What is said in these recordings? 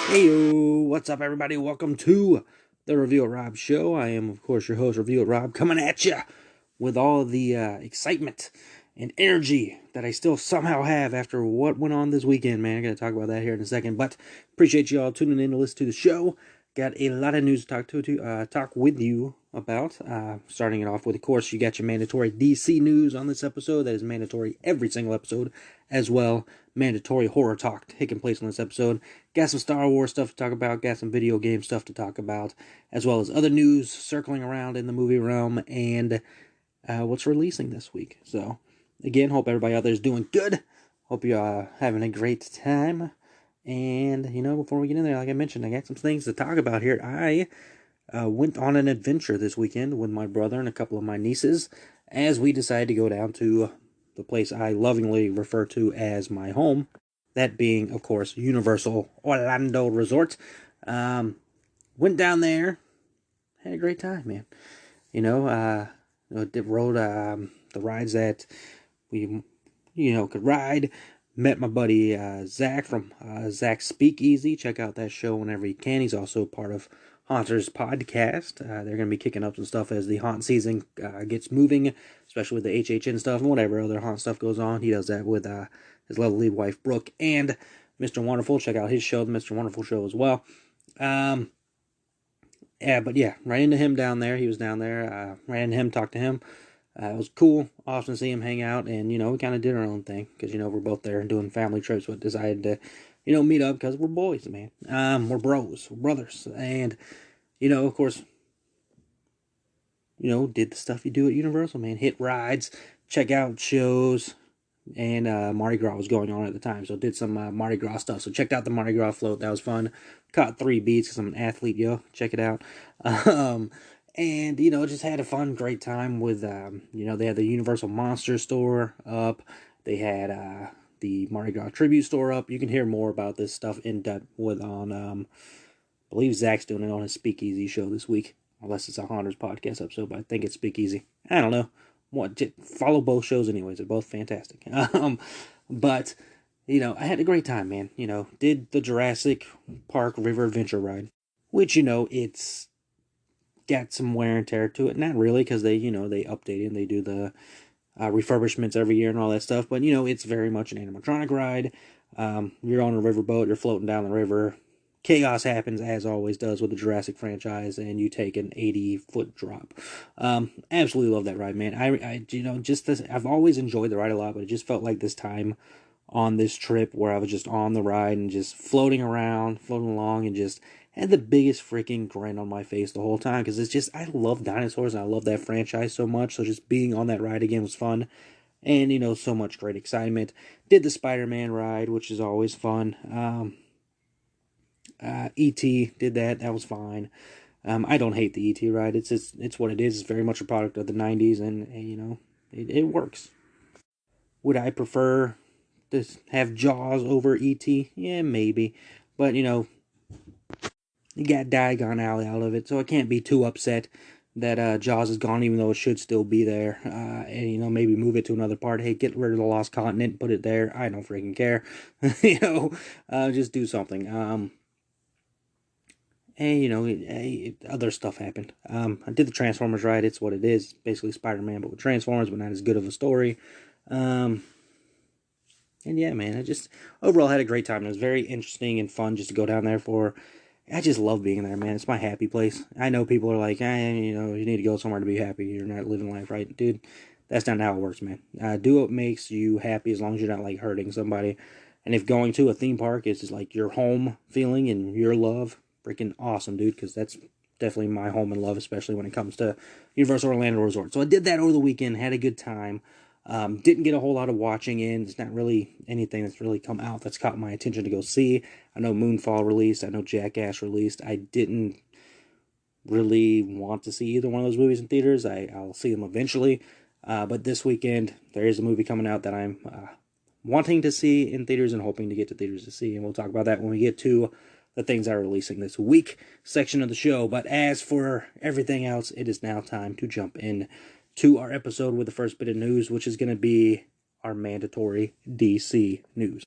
Heyo, what's up, everybody? Welcome to the Review It Rob show. I am, of course, your host, Review It Rob, coming at you with all of the excitement and energy that I still somehow have after what went on this weekend, man. I'm going to talk about that here in a second, but appreciate you all tuning in to listen to the show. Got a lot of news to talk with you about. Starting it off with, of course, you got your mandatory DC news on this episode. That is mandatory every single episode, as well. Mandatory horror talk taking place on this episode. Got some Star Wars stuff to talk about. Got some video game stuff to talk about, as well as other news circling around in the movie realm and what's releasing this week. So, again, hope everybody out there is doing good. Hope you're having a great time. And, before we get in there, like I mentioned, I got some things to talk about here. I went on an adventure this weekend with my brother and a couple of my nieces as we decided to go down to the place I lovingly refer to as my home. That being, of course, Universal Orlando Resort. Went down there, had a great time, man. Rode the rides that we, could ride. Met my buddy Zach from Zach's Speakeasy. Check out that show whenever you can. He's also part of Haunters podcast. They're going to be kicking up some stuff as the haunt season gets moving, especially with the HHN stuff and whatever other haunt stuff goes on. He does that with his lovely wife Brooke and Mr. Wonderful. Check out his show, the Mr. Wonderful Show, as well. Right into him down there. He was down there. Ran into him, talked to him. It was cool, awesome to see him hang out, and, we kind of did our own thing, because, we're both there doing family trips, but decided to, meet up, because we're boys, man. We're bros, we're brothers, and, of course, did the stuff you do at Universal, man. Hit rides, check out shows, and Mardi Gras was going on at the time, so did some Mardi Gras stuff. So checked out the Mardi Gras float, that was fun. Caught 3 beats, because I'm an athlete, check it out. And, just had a fun, great time with, they had the Universal Monster store up. They had the Mardi Gras Tribute store up. You can hear more about this stuff in depth I believe Zach's doing it on his Speakeasy show this week. Unless it's a Haunters podcast episode, but I think it's Speakeasy. I don't know. Follow both shows anyways. They're both fantastic. But, I had a great time, man. Did the Jurassic Park River Adventure ride. Which, it's got some wear and tear to it. Not really, because they update it and they do the refurbishments every year and all that stuff. But, it's very much an animatronic ride. You're on a riverboat, you're floating down the river. Chaos happens, as always does with the Jurassic franchise, and you take an 80-foot drop. Absolutely love that ride, man. I've always enjoyed the ride a lot, but it just felt like this time on this trip where I was just on the ride and just floating along, and just had the biggest freaking grin on my face the whole time, because I love dinosaurs and I love that franchise so much. So just being on that ride again was fun, and so much great excitement. Did the Spider-Man ride, which is always fun. E.T. did that. That was fine. I don't hate the E.T. ride. It's what it is. It's very much a product of the 90s, and it works. Would I prefer to have Jaws over E.T.? Yeah, maybe. But, you got Diagon Alley out of it, so I can't be too upset that Jaws is gone, even though it should still be there. And, maybe move it to another part. Hey, get rid of the Lost Continent, put it there. I don't freaking care. Just do something. And, other stuff happened. I did the Transformers ride. It's what it is. Basically Spider-Man, but with Transformers, but not as good of a story. And yeah, man, I just overall had a great time. It was very interesting and fun just to go down there for. I just love being there, man. It's my happy place. I know people are like, you need to go somewhere to be happy. You're not living life right. Dude, that's not how it works, man. Do what makes you happy as long as you're not, like, hurting somebody. And if going to a theme park is just, like, your home feeling and your love, freaking awesome, dude, because that's definitely my home and love, especially when it comes to Universal Orlando Resort. So I did that over the weekend, had a good time. Didn't get a whole lot of watching in. It's not really anything that's really come out that's caught my attention to go see. I know Moonfall released. I know Jackass released. I didn't really want to see either one of those movies in theaters. I'll see them eventually. But this weekend, there is a movie coming out that I'm wanting to see in theaters and hoping to get to theaters to see. And we'll talk about that when we get to the things that are releasing this week section of the show. But as for everything else, it is now time to jump in to our episode with the first bit of news, which is going to be our mandatory DC news.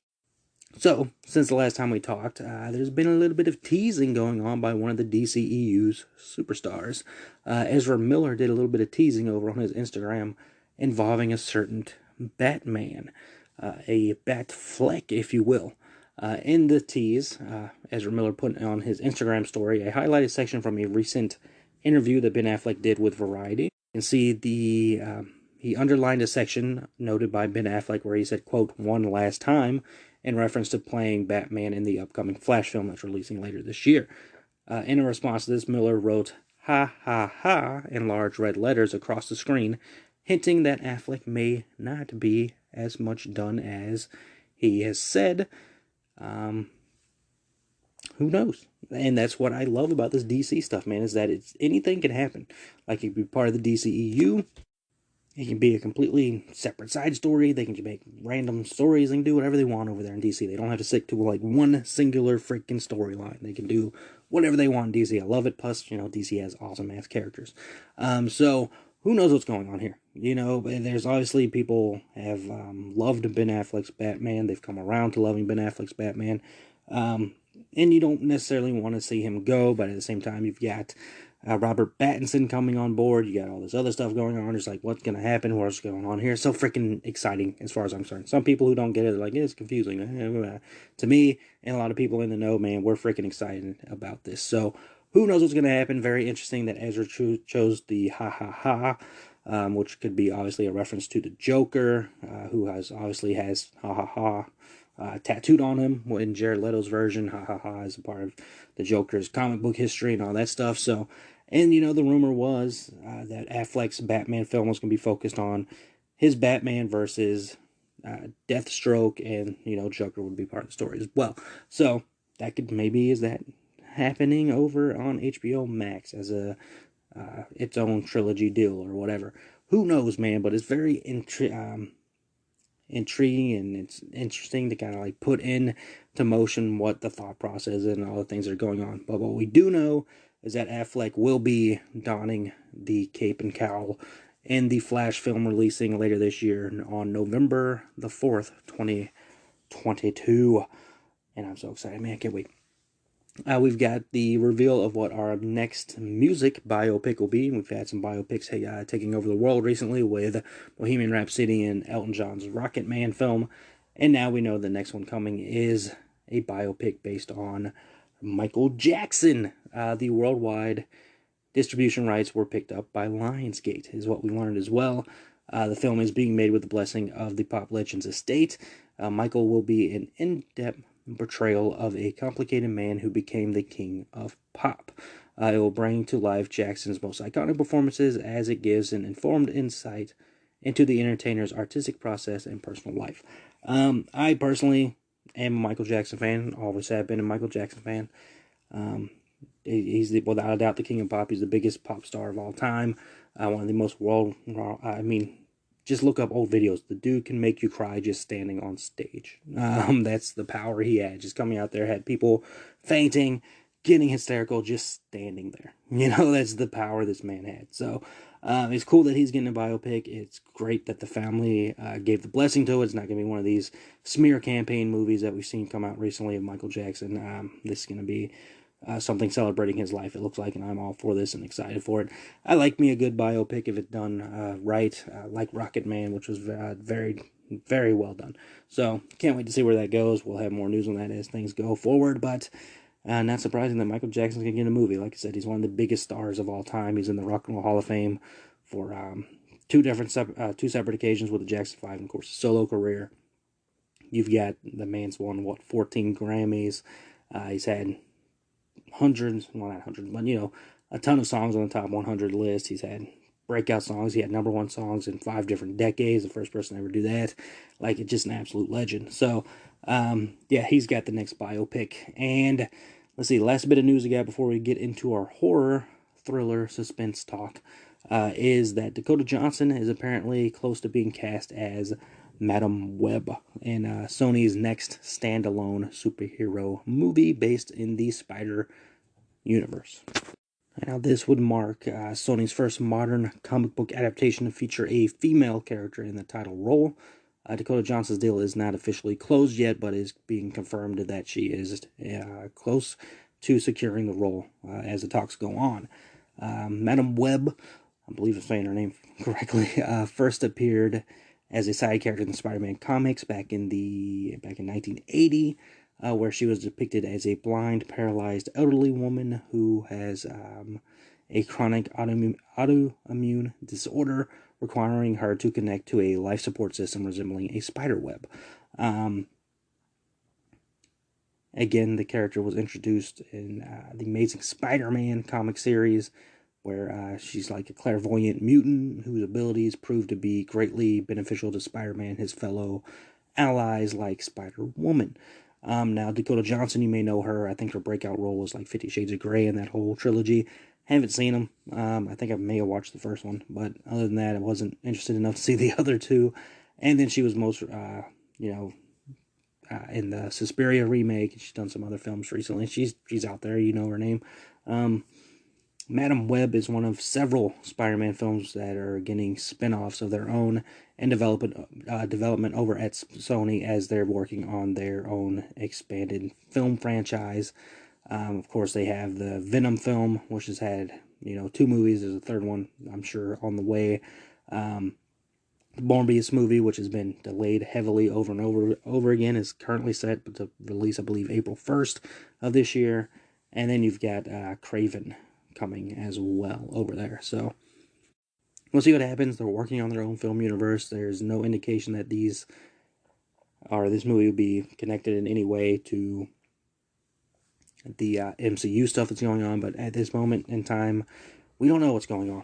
So, since the last time we talked, there's been a little bit of teasing going on by one of the DCEU's superstars. Ezra Miller did a little bit of teasing over on his Instagram involving a certain Batman, a Batfleck, if you will. In the tease, Ezra Miller put on his Instagram story a highlighted section from a recent interview that Ben Affleck did with Variety. You can see he underlined a section noted by Ben Affleck where he said, quote, "one last time," in reference to playing Batman in the upcoming Flash film that's releasing later this year. In a response to this, Miller wrote, "Ha ha ha," in large red letters across the screen, hinting that Affleck may not be as much done as he has said. Who knows? And that's what I love about this DC stuff, man, is that anything can happen. Like, you can be part of the DCEU, it can be a completely separate side story. They can make random stories. They can do whatever they want over there in DC. They don't have to stick to like one singular freaking storyline. They can do whatever they want in DC. I love it. Plus, DC has awesome ass characters. So who knows what's going on here? There's obviously people have loved Ben Affleck's Batman. They've come around to loving Ben Affleck's Batman. And you don't necessarily want to see him go, but at the same time, you've got Robert Pattinson coming on board. You got all this other stuff going on. It's like, what's going to happen? What's going on here? It's so freaking exciting as far as I'm concerned. Some people who don't get it are like, it's confusing. To me, and a lot of people in the know, man, we're freaking excited about this. So who knows what's going to happen? Very interesting that Ezra chose the ha ha ha, which could be obviously a reference to the Joker, who obviously has ha ha ha tattooed on him in Jared Leto's version. Ha ha ha is a part of the Joker's comic book history and all that stuff. So, and the rumor was that Affleck's Batman film was going to be focused on his Batman versus Deathstroke, and Joker would be part of the story as well. So that could maybe is that happening over on HBO Max as a its own trilogy deal or whatever. Who knows, man? But it's very intriguing, and it's interesting to kind of like put into motion what the thought process and all the things that are going on. But what we do know is that Affleck will be donning the cape and cowl in the Flash film releasing later this year on November the 4th, 2022. And I'm so excited, man. I can't wait. We've got the reveal of what our next music biopic will be. We've had some biopics taking over the world recently with Bohemian Rhapsody and Elton John's Rocket Man film. And now we know the next one coming is a biopic based on Michael Jackson. The worldwide distribution rights were picked up by Lionsgate, is what we learned as well. The film is being made with the blessing of the pop legend's estate. Michael will be an in-depth portrayal of a complicated man who became the king of pop. It will bring to life Jackson's most iconic performances as it gives an informed insight into the entertainer's artistic process and personal life. I personally am a Michael Jackson fan, always have been a Michael Jackson fan. He's without a doubt the king of pop. He's the biggest pop star of all time. One of the most just look up old videos. The dude can make you cry just standing on stage. That's the power he had. Just coming out there, had people fainting, getting hysterical, just standing there. That's the power this man had. So it's cool that he's getting a biopic. It's great that the family gave the blessing to it. It's not going to be one of these smear campaign movies that we've seen come out recently of Michael Jackson. This is going to be something celebrating his life, it looks like, and I'm all for this and excited for it. I like me a good biopic if it's done right, like Rocket Man, which was very, very well done. So, can't wait to see where that goes. We'll have more news on that as things go forward, but not surprising that Michael Jackson's going to get a movie. Like I said, he's one of the biggest stars of all time. He's in the Rock and Roll Hall of Fame for two separate occasions with the Jackson 5, and of course, his solo career. You've got the man's won, 14 Grammys. He's had hundreds, well, not hundreds, but a ton of songs on the top 100 list. He's had breakout songs. He had number one songs in 5 different decades. The first person to ever do that. Like, it's just an absolute legend. So, he's got the next biopic. And let's see, last bit of news we got before we get into our horror, thriller, suspense talk is that Dakota Johnson is apparently close to being cast as Madam Web in Sony's next standalone superhero movie based in the Spider-Universe. Now, this would mark Sony's first modern comic book adaptation to feature a female character in the title role. Dakota Johnson's deal is not officially closed yet, but is being confirmed that she is close to securing the role as the talks go on. Madam Web, I believe I'm saying her name correctly, first appeared as a side character in the Spider-Man comics back in 1980, where she was depicted as a blind, paralyzed elderly woman who has a chronic autoimmune disorder requiring her to connect to a life support system resembling a spider web. Again, the character was introduced in the Amazing Spider-Man comic series, where she's like a clairvoyant mutant whose abilities prove to be greatly beneficial to Spider-Man, his fellow allies like Spider-Woman. Now, Dakota Johnson, you may know her. I think her breakout role was like 50 Shades of Grey in that whole trilogy. Haven't seen them. I think I may have watched the first one, but other than that, I wasn't interested enough to see the other two. And then she was most, in the Suspiria remake. She's done some other films recently. She's out there. You know her name. Madam Web is one of several Spider-Man films that are getting spin-offs of their own and development over at Sony as they're working on their own expanded film franchise. Of course, they have the Venom film, which has had 2 movies. There's a third one, I'm sure, on the way. The Morbius movie, which has been delayed heavily over and over again, is currently set to release, I believe, April 1st of this year. And then you've got Craven coming as well over there. So we'll see what happens. They're working on their own film universe. There's no indication that this movie will be connected in any way to the MCU stuff that's going on. But at this moment in time, we don't know what's going on.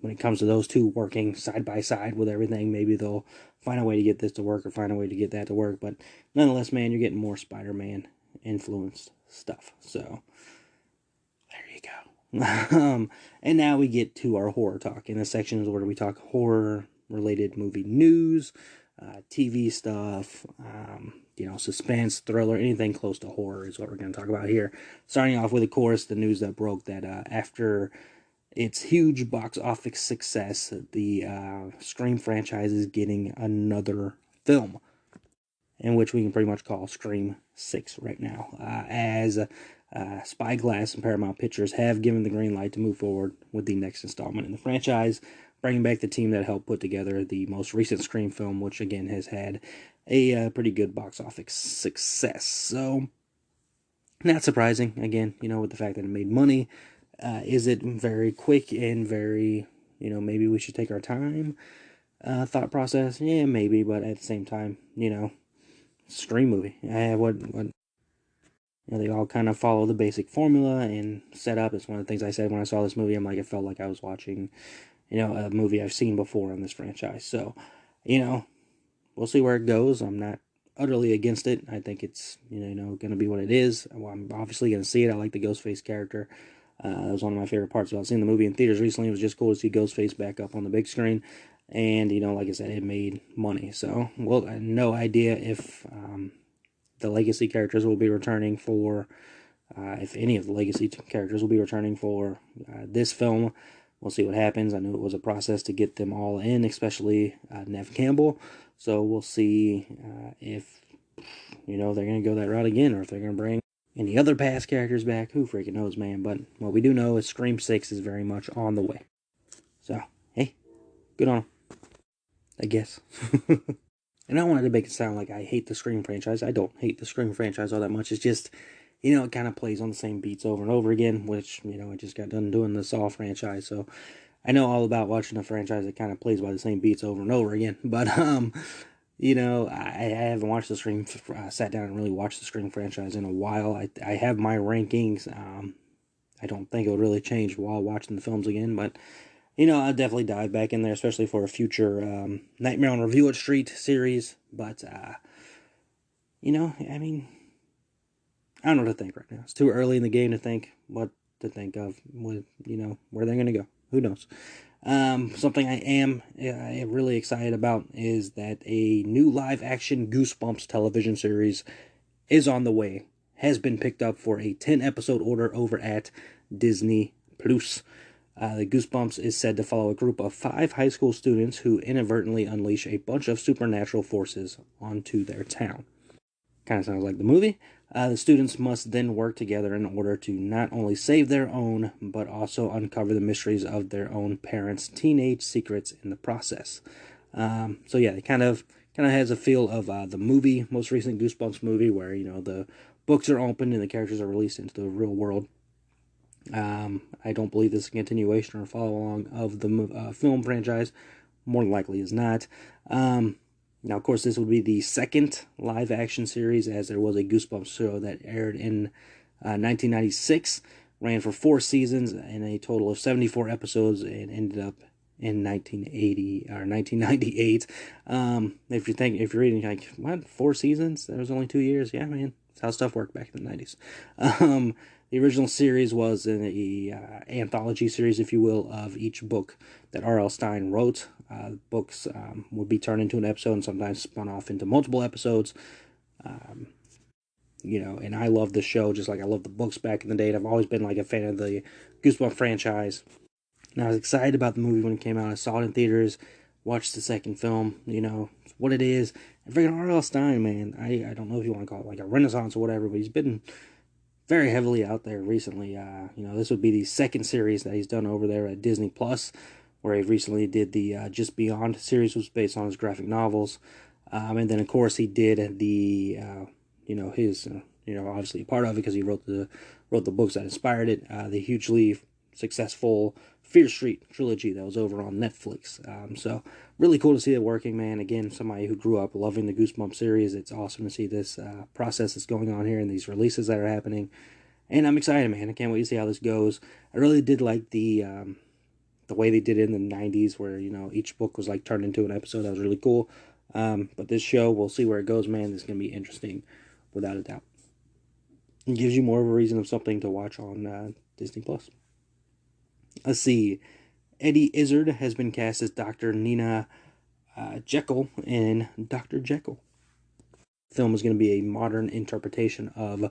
When it comes to those two working side by side with everything, maybe they'll find a way to get this to work or find a way to get that to work. But nonetheless, man, you're getting more Spider-Man influenced stuff. So there you go. And now we get to our horror talk. In this section is where we talk horror-related movie news, TV stuff, suspense, thriller, anything close to horror is what we're going to talk about here. Starting off with, of course, the news that broke that after its huge box office success, the Scream franchise is getting another film, in which we can pretty much call Scream 6 right now, as Spyglass and Paramount Pictures have given the green light to move forward with the next installment in the franchise, bringing back the team that helped put together the most recent Scream film, which again has had a pretty good box office success. So, not surprising, again, with the fact that it made money. Is it very quick and very, maybe we should take our time thought process? Yeah, maybe, but at the same time, Scream movie. They all kind of follow the basic formula and setup. It's one of the things I said when I saw this movie. I'm like, it felt like I was watching, a movie I've seen before in this franchise. So, we'll see where it goes. I'm not utterly against it. I think it's, going to be what it is. Well, I'm obviously going to see it. I like the Ghostface character. That was one of my favorite parts about seeing the movie in theaters recently. It was just cool to see Ghostface back up on the big screen. And, like I said, it made money. So, well, I have no idea if the legacy characters will be returning for, if any of the legacy characters will be returning for this film. We'll see what happens. I knew it was a process to get them all in, especially Nev Campbell. So we'll see if, they're going to go that route again, or if they're going to bring any other past characters back. Who freaking knows, man. But what we do know is Scream 6 is very much on the way. So, hey, good on them, I guess. And I wanted to make it sound like I hate the Scream franchise. I don't hate the Scream franchise all that much. It's just, it kind of plays on the same beats over and over again, which, I just got done doing the Saw franchise. So I know all about watching a franchise that kind of plays by the same beats over and over again. But, I haven't watched the Scream, sat down and really watched the Scream franchise in a while. I have my rankings. I don't think it'll really change while watching the films again, but, I'll definitely dive back in there, especially for a future Nightmare on Review Street series. But, I don't know what to think right now. It's too early in the game to think what to think of, where they're going to go. Who knows? Something I am really excited about is that a new live-action Goosebumps television series is on the way. Has been picked up for a 10-episode order over at Disney Plus. The Goosebumps is said to follow a group of 5 high school students who inadvertently unleash a bunch of supernatural forces onto their town. Kind of sounds like the movie. The students must then work together in order to not only save their own, but also uncover the mysteries of their own parents' teenage secrets in the process. So yeah, it kind of has a feel of the movie, most recent Goosebumps movie, where the books are opened and the characters are released into the real world. I don't believe this is a continuation or follow along of the film franchise. More than likely is not. Now, of course, this would be the second live-action series, as there was a Goosebumps show that aired in 1996, ran for 4 seasons and a total of 74 episodes, and ended up in 1980 or 1998. If you're reading like, what, 4 seasons? That was only 2 years. Yeah, man, that's how stuff worked back in the 90s. The original series was an anthology series, if you will, of each book that R.L. Stine wrote. Books would be turned into an episode and sometimes spun off into multiple episodes. And I love the show just like I loved the books back in the day. And I've always been like a fan of the Goosebumps franchise. And I was excited about the movie when it came out. I saw it in theaters, watched the second film, what it is. And freaking R.L. Stine, man, I don't know if you want to call it like a renaissance or whatever, but he's been very heavily out there recently. This would be the second series that he's done over there at Disney Plus, where he recently did the Just Beyond series, which was based on his graphic novels. And then, of course, he did the, his, obviously a part of it because he wrote the books that inspired it. The hugely successful Fear Street trilogy that was over on Netflix. So really cool to see it working, man. Again, somebody who grew up loving the Goosebumps series. It's awesome to see this process that's going on here and these releases that are happening. And I'm excited, man. I can't wait to see how this goes. I really did like the way they did it in the 90s, where each book was like turned into an episode. That was really cool. But this show, we'll see where it goes, man. This is going to be interesting, without a doubt. It gives you more of a reason of something to watch on Disney Plus. Let's see. Eddie Izzard has been cast as Dr. Nina Jekyll in Dr. Jekyll. The film is going to be a modern interpretation of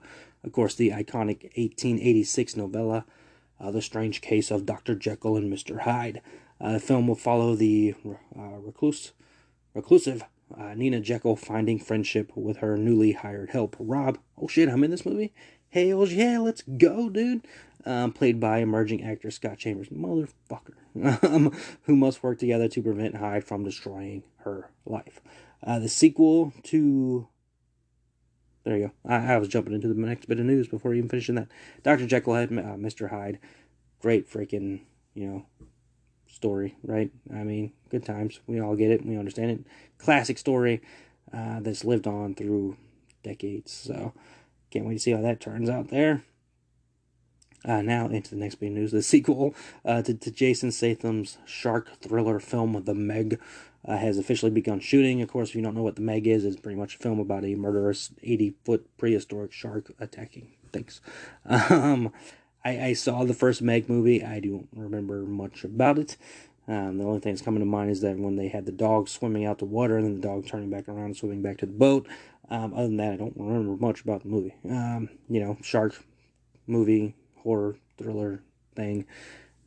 course, the iconic 1886 novella, The Strange Case of Dr. Jekyll and Mr. Hyde. The film will follow the reclusive Nina Jekyll finding friendship with her newly hired help, Rob. Oh shit, I'm in this movie? Hell yeah, let's go, dude. Played by emerging actor Scott Chambers. Motherfucker. Who must work together to prevent Hyde from destroying her life. The sequel to... There you go. I was jumping into the next bit of news before even finishing that. Dr. Jekyll had Mr. Hyde. Great freaking, story, right? I mean, good times. We all get it. We understand it. Classic story that's lived on through decades. So, can't wait to see how that turns out there. Now into the next big news. The sequel to Jason Statham's shark thriller film, The Meg, has officially begun shooting. Of course, if you don't know what The Meg is, it's pretty much a film about a murderous 80-foot prehistoric shark attacking things. I saw the first Meg movie. I don't remember much about it. The only thing that's coming to mind is that when they had the dog swimming out the water and then the dog turning back around and swimming back to the boat. Other than that, I don't remember much about the movie. Shark movie, horror, thriller thing.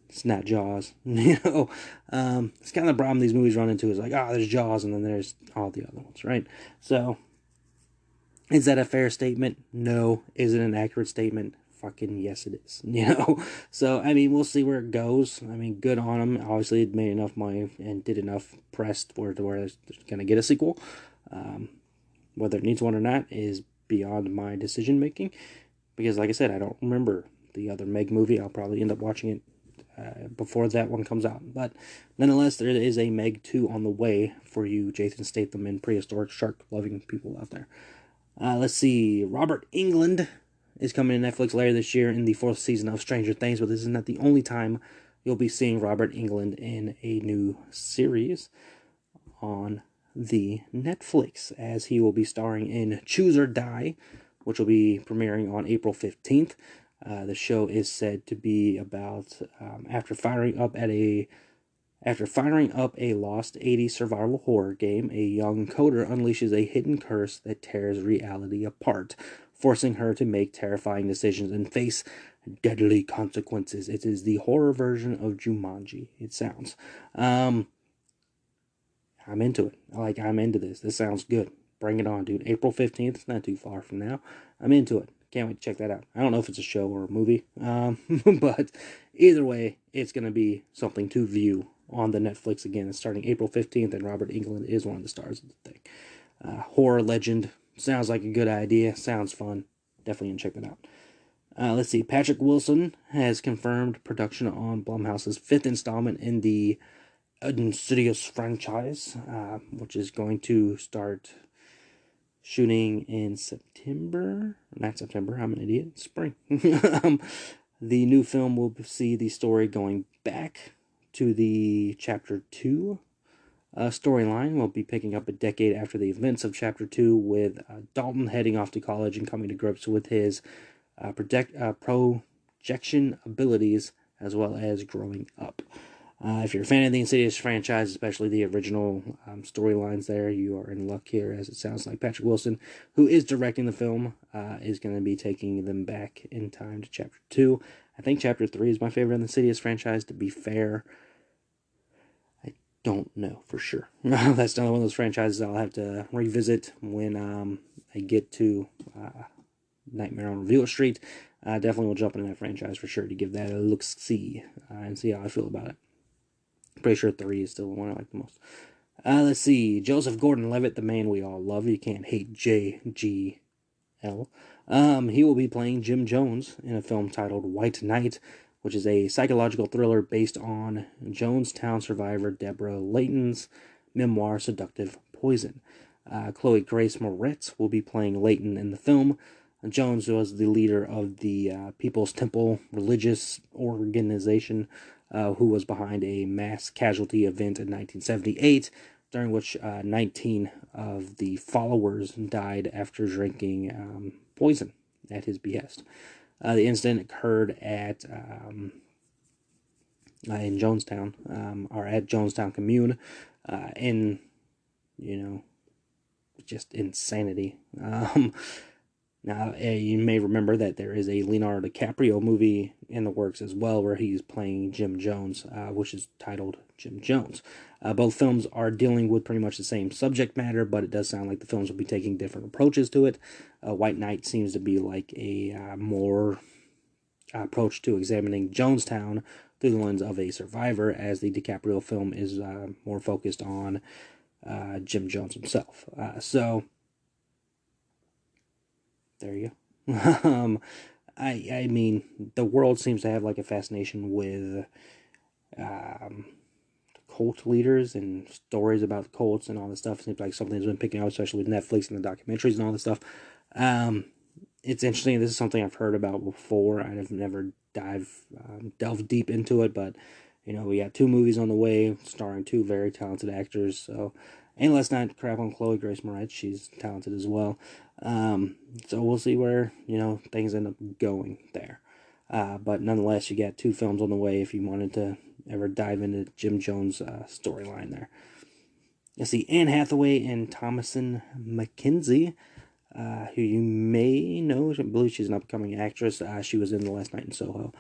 It's not Jaws. It's kind of the problem these movies run into is like, there's Jaws and then there's all the other ones, right? So, is that a fair statement? No. Is it an accurate statement? Fucking yes, it is. So I mean, we'll see where it goes. I mean, good on them. Obviously, it made enough money and did enough press for it to where it's gonna get a sequel. Whether it needs one or not is beyond my decision making, because like I said, I don't remember the other Meg movie. I'll probably end up watching it before that one comes out. But nonetheless, there is a Meg 2 on the way for you Jason Statham and prehistoric shark loving people out there. Let's see. Robert Englund is coming to Netflix later this year in the 4th season of Stranger Things, but this is not the only time you'll be seeing Robert Englund in a new series on the Netflix, as he will be starring in Choose or Die, which will be premiering on April 15th. The show is said to be about after firing up a lost 80s survival horror game, a young coder unleashes a hidden curse that tears reality apart, forcing her to make terrifying decisions and face deadly consequences. It is the horror version of Jumanji, it sounds. I'm into it. I'm into this. This sounds good. Bring it on, dude. April 15th, it's not too far from now. I'm into it. Can't wait to check that out. I don't know if it's a show or a movie, but either way, it's going to be something to view on the Netflix again. It's starting April 15th, and Robert Englund is one of the stars of the thing. Horror legend. Sounds like a good idea. Sounds fun. Definitely going to check that out. Let's see. Patrick Wilson has confirmed production on Blumhouse's 5th installment in the Insidious franchise, which is going to start shooting in September. Not September, I'm an idiot. Spring. The new film will see the story going back to the Chapter 2 storyline. We'll be picking up a decade after the events of Chapter 2, with Dalton heading off to college and coming to grips with his projection abilities, as well as growing up. If you're a fan of the Insidious franchise, especially the original storylines there, you are in luck here, as it sounds like Patrick Wilson, who is directing the film, is going to be taking them back in time to Chapter 2. I think Chapter 3 is my favorite in the Insidious franchise, to be fair. I don't know for sure. That's another one of those franchises I'll have to revisit when I get to Nightmare on Reveal Street. Definitely will jump into that franchise for sure to give that a look-see and see how I feel about it. Pretty sure 3 is still the one I like the most. Let's see. Joseph Gordon-Levitt, the man we all love. You can't hate JGL. He will be playing Jim Jones in a film titled White Knight, which is a psychological thriller based on Jonestown survivor Deborah Layton's memoir, Seductive Poison. Chloe Grace Moretz will be playing Layton in the film. Jones was the leader of the People's Temple religious organization, who was behind a mass casualty event in 1978, during which 19 of the followers died after drinking poison at his behest. The incident occurred at in Jonestown, or at Jonestown Commune, in, just insanity. Now, you may remember that there is a Leonardo Dicaprio movie in the works as well, where he's playing Jim Jones, which is titled Jim Jones. Both films are dealing with pretty much the same subject matter, but it does sound like the films will be taking different approaches to it. White Knight seems to be like a more approach to examining Jonestown through the lens of a survivor, as the DiCaprio film is more focused on Jim Jones himself. So there you go. I mean, the world seems to have like a fascination with cult leaders and stories about cults and all this stuff. It seems like something has been picking up, especially with Netflix and the documentaries and all this stuff. It's interesting. This is something I've heard about before. I've never delved deep into it, but we got 2 movies on the way starring 2 very talented actors. So, and let's not crap on Chloe Grace Moretz. She's talented as well. So we'll see where things end up going there. But nonetheless, you got 2 films on the way if you wanted to ever dive into Jim Jones' storyline there. Let's see, Anne Hathaway and Thomasin McKenzie, who you may know. I believe she's an upcoming actress. She was in The Last Night in Soho.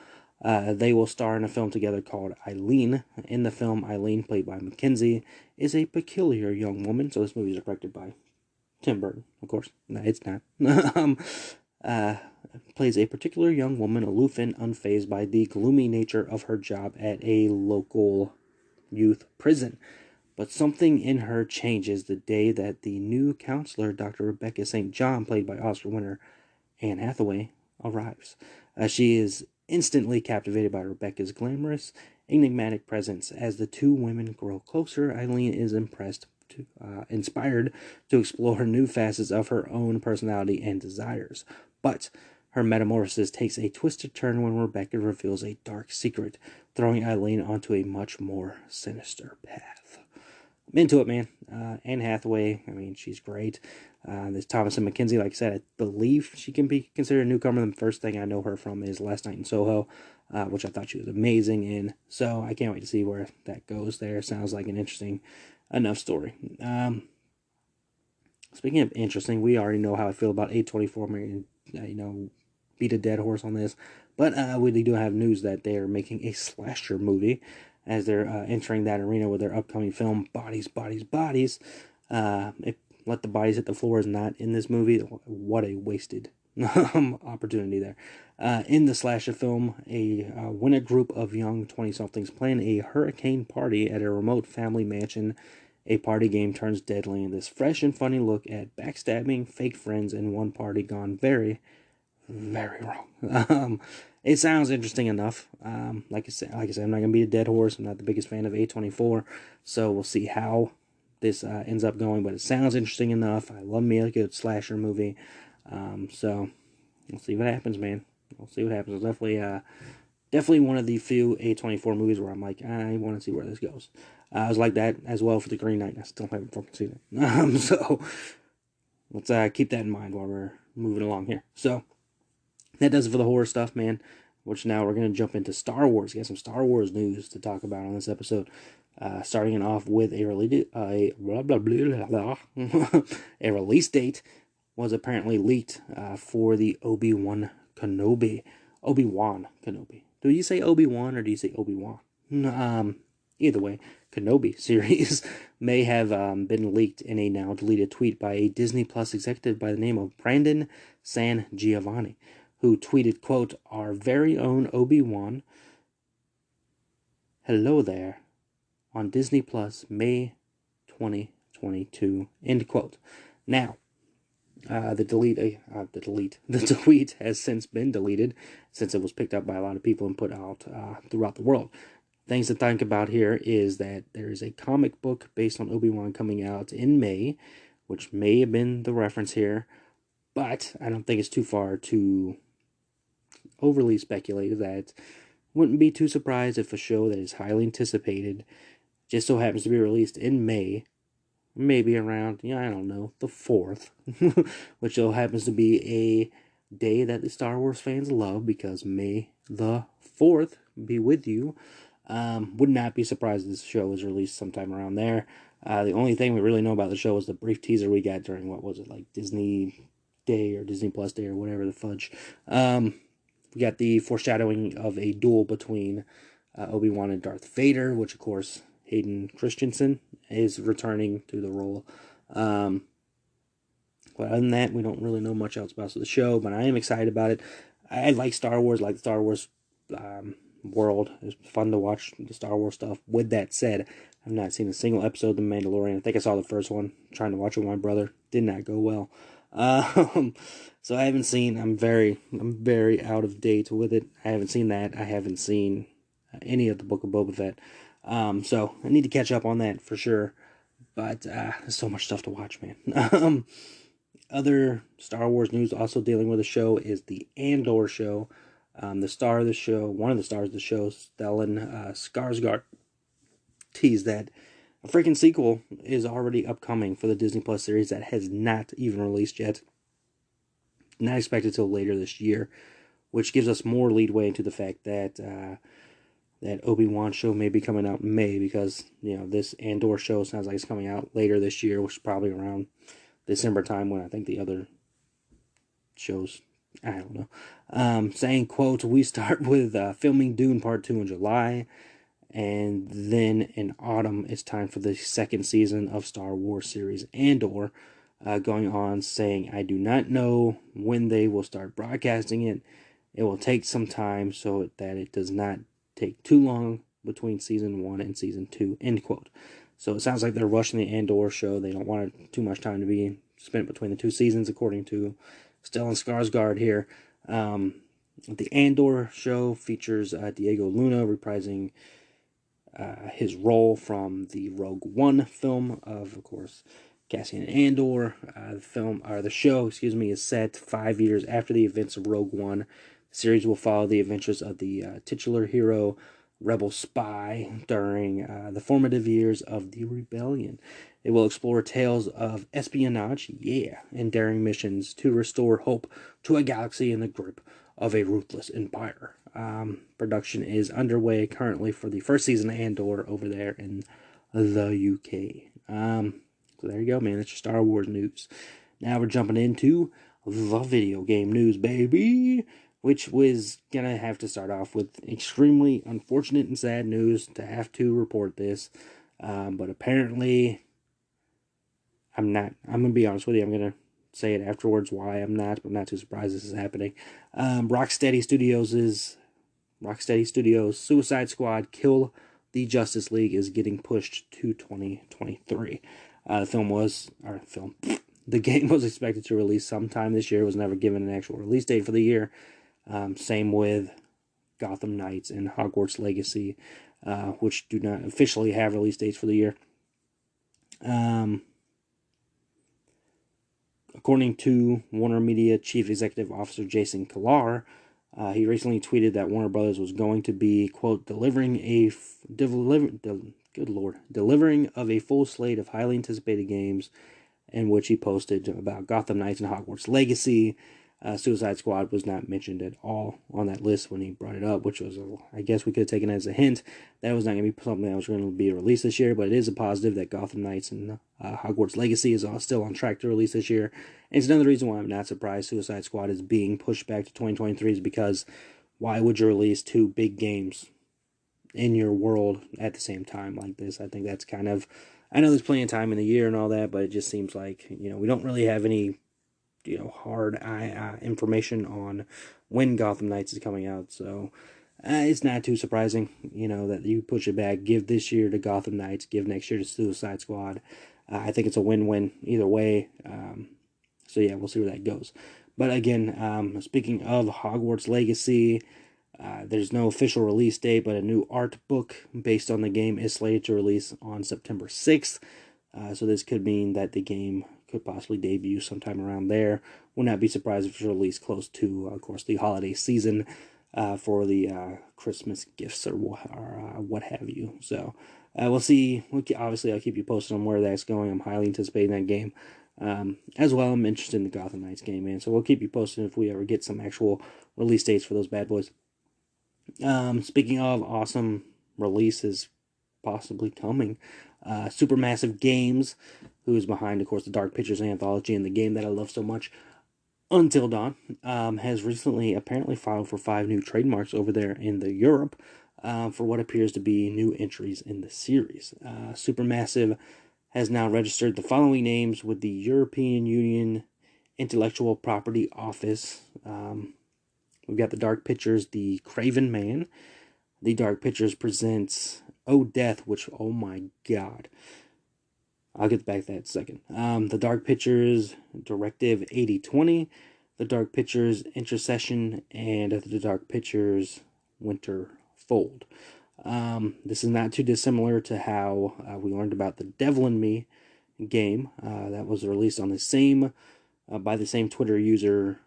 They will star in a film together called Eileen. In the film, Eileen, played by Mackenzie, is a peculiar young woman. So this movie is directed by Tim Burton, of course. No, it's not. Plays a particular young woman, aloof and unfazed by the gloomy nature of her job at a local youth prison. But something in her changes the day that the new counselor, Dr. Rebecca St. John, played by Oscar winner Anne Hathaway, arrives. She is instantly captivated by Rebecca's glamorous, enigmatic presence. As the 2 women grow closer, Eileen is inspired to explore new facets of her own personality and desires. But her metamorphosis takes a twisted turn when Rebecca reveals a dark secret, throwing Eileen onto a much more sinister path. I'm into it, man. Anne Hathaway, I mean, she's great. There's Thomasin McKenzie, like I said, I believe she can be considered a newcomer. The first thing I know her from is Last Night in Soho, which I thought she was amazing in. So I can't wait to see where that goes there. Sounds like an interesting enough story. Speaking of interesting, we already know how I feel about A24 beat a dead horse on this. But we do have news that they are making a slasher movie as they're entering that arena with their upcoming film, Bodies, Bodies, Bodies. If Let the Bodies Hit the Floor is not in this movie, what a wasted opportunity there. In the slasher film, when a group of young 20-somethings plan a hurricane party at a remote family mansion, a party game turns deadly in this fresh and funny look at backstabbing, fake friends, and one party gone very, very wrong. It sounds interesting enough. Like I said, I'm not gonna be a dead horse. I'm not the biggest fan of A24, so we'll see how this ends up going. But it sounds interesting enough. I love me a good slasher movie. So we'll see what happens, man. We'll see what happens. It's definitely one of the few A24 movies where I'm like, I want to see where this goes. I was like that as well for The Green Knight. I still haven't fucking seen it. So let's keep that in mind while we're moving along here. So that does it for the horror stuff, man. Which now we're going to jump into Star Wars. We got some Star Wars news to talk about on this episode. Starting it off with a release date was apparently leaked for the Obi-Wan Kenobi. Do you say Obi-Wan or do you say Obi-Wan? Either way, Kenobi series may have been leaked in a now deleted tweet by a Disney Plus executive by the name of Brandon San Giovanni, who tweeted, quote, "Our very own Obi-Wan, hello there, on Disney Plus, May 2022, end quote." Now, the tweet has since been deleted, since it was picked up by a lot of people and put out throughout the world. Things to think about here is that there is a comic book based on Obi-Wan coming out in May, which may have been the reference here, but I don't think it's too far to overly speculate that. Wouldn't be too surprised if a show that is highly anticipated just so happens to be released in May, maybe around, I don't know, the 4th, which happens to be a day that the Star Wars fans love, because May the 4th be with you. Would not be surprised if this show is released sometime around there. The only thing we really know about the show was the brief teaser we got during, what was it, like Disney Day or Disney Plus Day or whatever the fudge. We got the foreshadowing of a duel between Obi-Wan and Darth Vader, which of course Hayden Christensen is returning to the role. But other than that, we don't really know much else about the show, but I am excited about it. I like Star Wars, like the Star Wars world. It's fun to watch the Star Wars stuff. With that said, I've not seen a single episode of The Mandalorian. I think I saw the first one, trying to watch it with my brother. Did not go well. So I haven't seen, I'm very out of date with it. I haven't seen that. I haven't seen any of the Book of Boba Fett. So I need to catch up on that for sure. But there's so much stuff to watch, man. Other Star Wars news also dealing with the show is the Andor show. The star of the show, one of the stars of the show, Stellan Skarsgård, teased that a freaking sequel is already upcoming for the Disney Plus series that has not even released yet. Not expected till later this year, which gives us more leadway into the fact that that Obi-Wan show may be coming out in May, because this Andor show sounds like it's coming out later this year, which is probably around December time, when I think the other shows, I don't know. Saying, quote, "We start with filming Dune Part 2 in July, and then in autumn it's time for the second season of Star Wars series Andor." Going on, saying, "I do not know when they will start broadcasting it. It will take some time so that it does not take too long between season 1 and season 2, end quote." So it sounds like they're rushing the Andor show. They don't want too much time to be spent between the two seasons, according to Stellan Skarsgård here. The Andor show features Diego Luna reprising his role from the Rogue One film of course, Cassian Andor. The show is set 5 years after the events of Rogue One. The series will follow the adventures of the titular hero, rebel spy, during the formative years of the rebellion. It will explore tales of espionage, and daring missions to restore hope to a galaxy in the grip of a ruthless empire. Production is underway currently for the first season of Andor over there in the UK. So there you go, man. That's your Star Wars news. Now we're jumping into the video game news, baby, which was gonna have to start off with extremely unfortunate and sad news to have to report this. But apparently, I'm not. I'm gonna be honest with you. I'm gonna say it afterwards why I'm not, but I'm not too surprised this is happening. Rocksteady Studios Suicide Squad Kill the Justice League is getting pushed to 2023. The game was expected to release sometime this year. It was never given an actual release date for the year. Same with Gotham Knights and Hogwarts Legacy, which do not officially have release dates for the year. According to Warner Media Chief Executive Officer Jason Kilar, he recently tweeted that Warner Brothers was going to be, quote, delivering of a full slate of highly anticipated games, in which he posted about Gotham Knights and Hogwarts Legacy. Suicide Squad was not mentioned at all on that list when he brought it up, which was, I guess we could have taken as a hint that it was not going to be something that was going to be released this year, but it is a positive that Gotham Knights and Hogwarts Legacy is still on track to release this year. And it's another reason why I'm not surprised Suicide Squad is being pushed back to 2023 is because why would you release two big games in your world at the same time like this? I think that's kind of, I know there's plenty of time in the year and all that, but it just seems like, we don't really have any hard information on when Gotham Knights is coming out, so it's not too surprising, that you push it back, give this year to Gotham Knights, give next year to Suicide Squad. I think it's a win-win either way, so yeah, we'll see where that goes. But again, speaking of Hogwarts Legacy, there's no official release date, but a new art book based on the game is slated to release on September 6th, so this could mean that the game could possibly debut sometime around there. Would not be surprised if it's released close to, of course, the holiday season for the Christmas gifts or what have you. So we'll see. Obviously, I'll keep you posted on where that's going. I'm highly anticipating that game. As well, I'm interested in the Gotham Knights game, man. So we'll keep you posted if we ever get some actual release dates for those bad boys. Speaking of awesome releases possibly coming, Supermassive Games, who is behind, of course, the Dark Pictures anthology and the game that I love so much, Until Dawn, has recently apparently filed for 5 new trademarks over there in Europe for what appears to be new entries in the series. Supermassive has now registered the following names with the European Union Intellectual Property Office. We've got the Dark Pictures, The Craven Man. The Dark Pictures presents Oh Death, which, oh my god. I'll get back to that in a second. The Dark Pictures Directive 8020, the Dark Pictures Intercession, and the Dark Pictures Winter Fold. This is not too dissimilar to how we learned about the Devil in Me game that was released on the same by the same Twitter user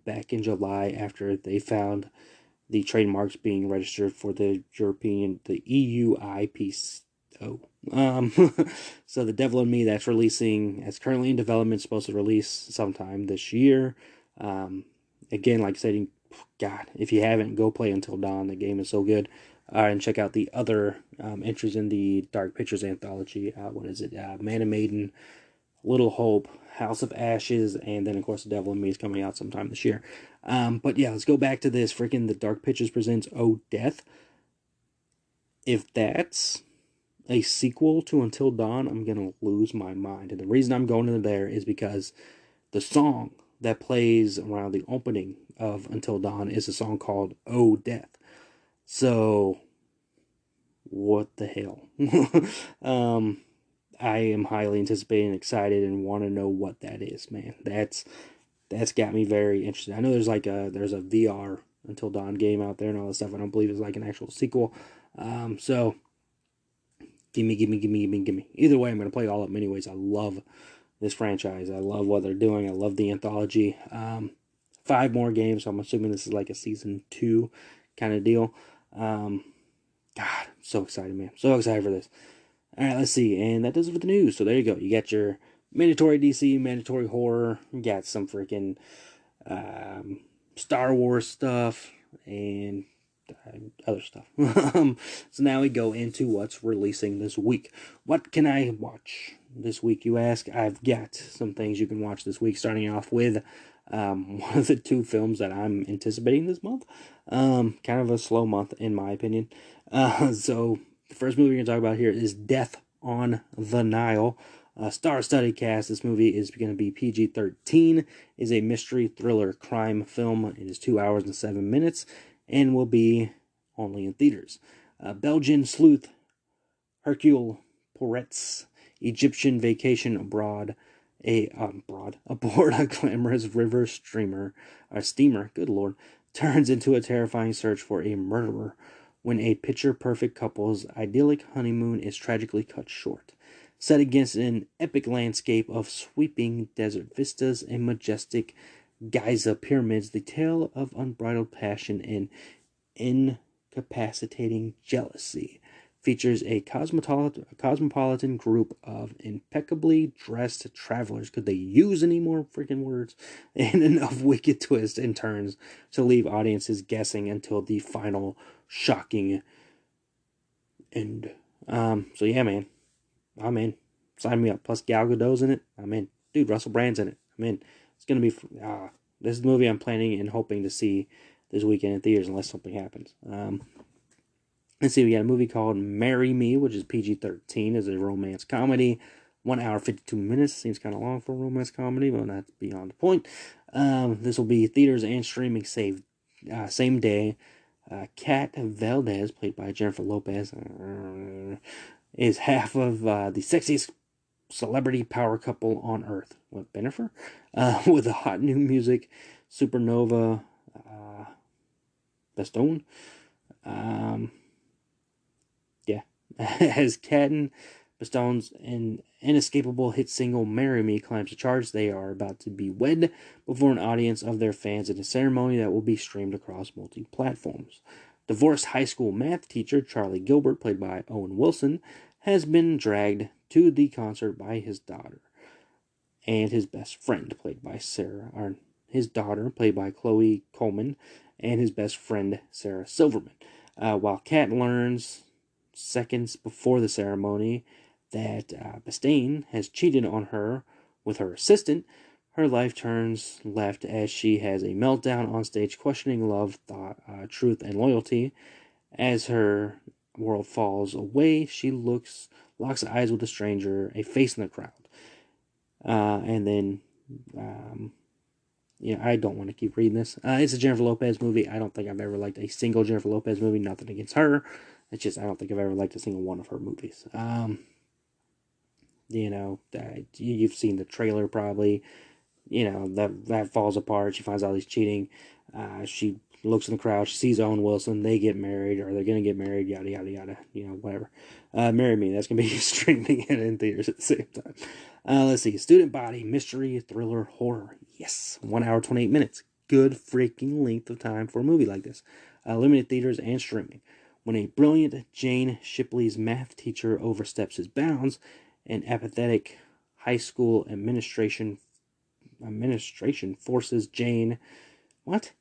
back in July after they found the trademarks being registered for the EU IPO. So the Devil in Me that's currently in development, supposed to release sometime this year. Again, like I said, God, if you haven't, go play Until Dawn. The game is so good. And check out the other entries in the Dark Pictures anthology. Man and Maiden, Little Hope, House of Ashes, and then, of course, The Devil in Me is coming out sometime this year. But yeah, let's go back to this. Freaking The Dark Pictures presents Oh Death. If that's a sequel to Until Dawn, I'm going to lose my mind. And the reason I'm going into there is because the song that plays around the opening of Until Dawn is a song called Oh Death. So, what the hell? I am highly anticipating, excited, and want to know what that is, man. That's got me very interested. I know there's a VR Until Dawn game out there and all that stuff. I don't believe it's like an actual sequel. So gimme. Either way, I'm gonna play all of them anyways. I love this franchise. I love what they're doing. I love the anthology. 5 more games, so I'm assuming this is like a season 2 kind of deal. God, I'm so excited, man. So excited for this. Alright, let's see. And that does it for the news. So there you go. You got your mandatory DC, mandatory horror. You got some freaking Star Wars stuff and other stuff. So now we go into what's releasing this week. What can I watch this week, you ask? I've got some things you can watch this week, starting off with One of the two films that I'm anticipating this month. Kind of a slow month in my opinion. So the first movie we're gonna talk about here is Death on the Nile. Star-studded cast. This movie is going to be PG-13. Is a mystery thriller crime film. It is 2 hours and 7 minutes, and will be only in theaters. Belgian sleuth Hercule Poirot's Egyptian vacation aboard a glamorous river steamer, good lord, turns into a terrifying search for a murderer when a picture-perfect couple's idyllic honeymoon is tragically cut short. Set against an epic landscape of sweeping desert vistas and majestic Giza pyramids, the tale of unbridled passion and incapacitating jealousy features a cosmopolitan group of impeccably dressed travelers. Could they use any more freaking words? And enough wicked twists and turns to leave audiences guessing until the final shocking end. So yeah, man, I'm in. Sign me up. Plus Gal Gadot's in it. I'm in. Dude, Russell Brand's in it. I'm in. It's gonna be. This is the movie I'm planning and hoping to see this weekend in theaters, unless something happens. Let's see. We got a movie called Marry Me, which is PG-13. Is a romance comedy. 1 hour 52 minutes. Seems kind of long for a romance comedy, but that's beyond the point. This will be theaters and streaming same day. Kat Valdez, played by Jennifer Lopez, is half of the sexiest celebrity power couple on Earth. What, Bennifer? With a hot new music, Supernova, Bestone. As Cadden Bestone's an inescapable hit single Marry Me climbs the charts, they are about to be wed before an audience of their fans in a ceremony that will be streamed across multi-platforms. Divorced high school math teacher Charlie Gilbert, played by Owen Wilson, has been dragged to the concert by his daughter and his best friend, played by his daughter, played by Chloe Coleman, and his best friend, Sarah Silverman. While Kat learns seconds before the ceremony that Bastain has cheated on her with her assistant, her life turns left as she has a meltdown on stage, questioning love, truth, and loyalty. As her world falls away, she locks eyes with a stranger, a face in the crowd. And then, I don't want to keep reading this. It's a Jennifer Lopez movie. I don't think I've ever liked a single Jennifer Lopez movie. Nothing against her. It's just I don't think I've ever liked a single one of her movies. You've seen the trailer probably. That falls apart. She finds out he's cheating. She looks in the crowd. She sees Owen Wilson. They get married, or they're gonna get married. Yada yada yada. Whatever. Marry Me. That's gonna be streaming and in theaters at the same time. Let's see. Student Body mystery thriller horror. Yes, 1 hour 28 minutes. Good freaking length of time for a movie like this. Limited theaters and streaming. When a brilliant Jane Shipley's math teacher oversteps his bounds, an apathetic high school administration forces Jane. What?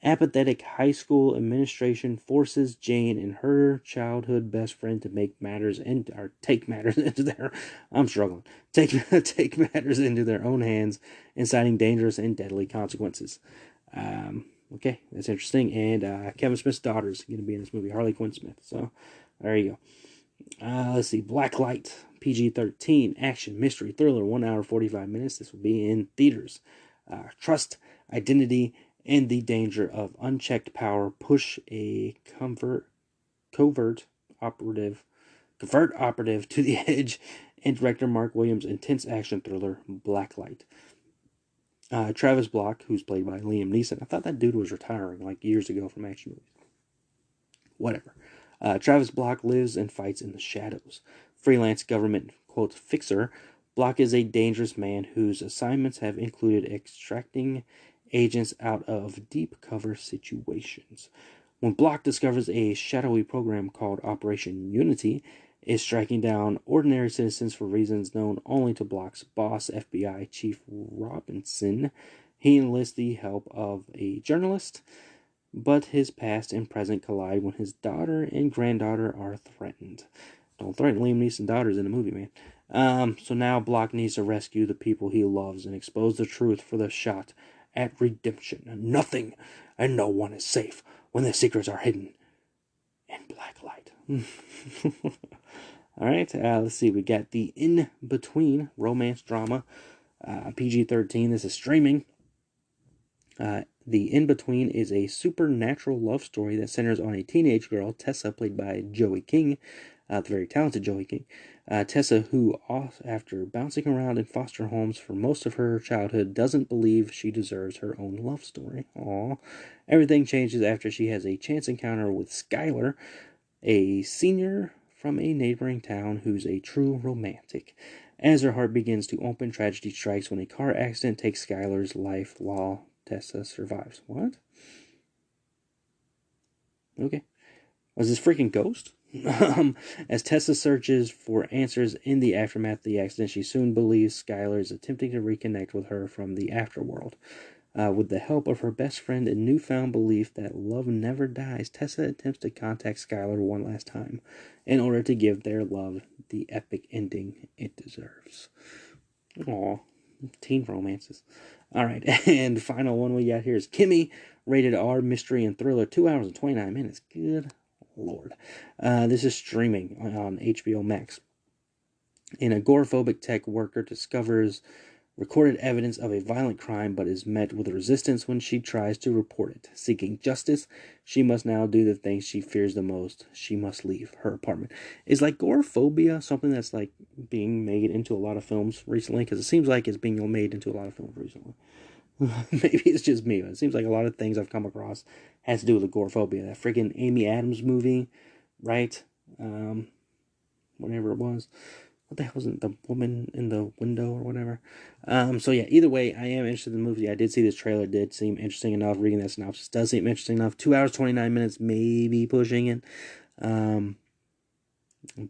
Apathetic high school administration forces Jane and her childhood best friend to take matters into their. I'm struggling. Take matters into their own hands, inciting dangerous and deadly consequences. Okay, that's interesting. And Kevin Smith's daughter is going to be in this movie, Harley Quinn Smith. So there you go. Let's see. Black Light, PG-13, action, mystery, thriller, 1 hour, 45 minutes. This will be in theaters. Trust, identity, and the danger of unchecked power push a covert operative to the edge in director Mark Williams' intense action thriller, Black Light. Travis Block, who's played by Liam Neeson. I thought that dude was retiring like years ago from action movies. Whatever. Travis Block lives and fights in the shadows. Freelance government, quote, fixer, Block is a dangerous man whose assignments have included extracting agents out of deep cover situations. When Block discovers a shadowy program called Operation Unity is striking down ordinary citizens for reasons known only to Block's boss, FBI Chief Robinson, he enlists the help of a journalist, but his past and present collide when his daughter and granddaughter are threatened. Don't threaten Liam Neeson's daughters in the movie, man. So now Block needs to rescue the people he loves and expose the truth for the shot at redemption. Nothing and no one is safe when their secrets are hidden in black light. All right, let's see. We got The In-Between romance drama, PG-13. This is streaming. The In-Between is a supernatural love story that centers on a teenage girl, Tessa, played by Joey King, the very talented Joey King. Tessa, who, after bouncing around in foster homes for most of her childhood, doesn't believe she deserves her own love story. Aww. Everything changes after she has a chance encounter with Skylar, a senior from a neighboring town who's a true romantic. As her heart begins to open, tragedy strikes when a car accident takes Skylar's life while Tessa survives. What? Okay. Was this freaking Ghost? As Tessa searches for answers in the aftermath of the accident, she soon believes Skylar is attempting to reconnect with her from the afterworld. With the help of her best friend and newfound belief that love never dies, Tessa attempts to contact Skylar one last time in order to give their love the epic ending it deserves. Aw, teen romances. Alright, and final one we got here is Kimmy, rated R, mystery and thriller, 2 hours and 29 minutes. Good Lord. This is streaming on HBO Max. An agoraphobic tech worker discovers recorded evidence of a violent crime, but is met with resistance when she tries to report it. Seeking justice, she must now do the things she fears the most. She must leave her apartment. Is like agoraphobia something that's like being made into a lot of films recently? Because it seems like it's being made into a lot of films recently. Maybe it's just me, but it seems like a lot of things I've come across has to do with agoraphobia. That freaking Amy Adams movie, right? Whatever it was. What the hell was it? The Woman in the Window or whatever. So yeah, either way, I am interested in the movie. I did see this trailer. Did seem interesting enough. Reading that synopsis does seem interesting enough. 2 hours, 29 minutes, maybe pushing it.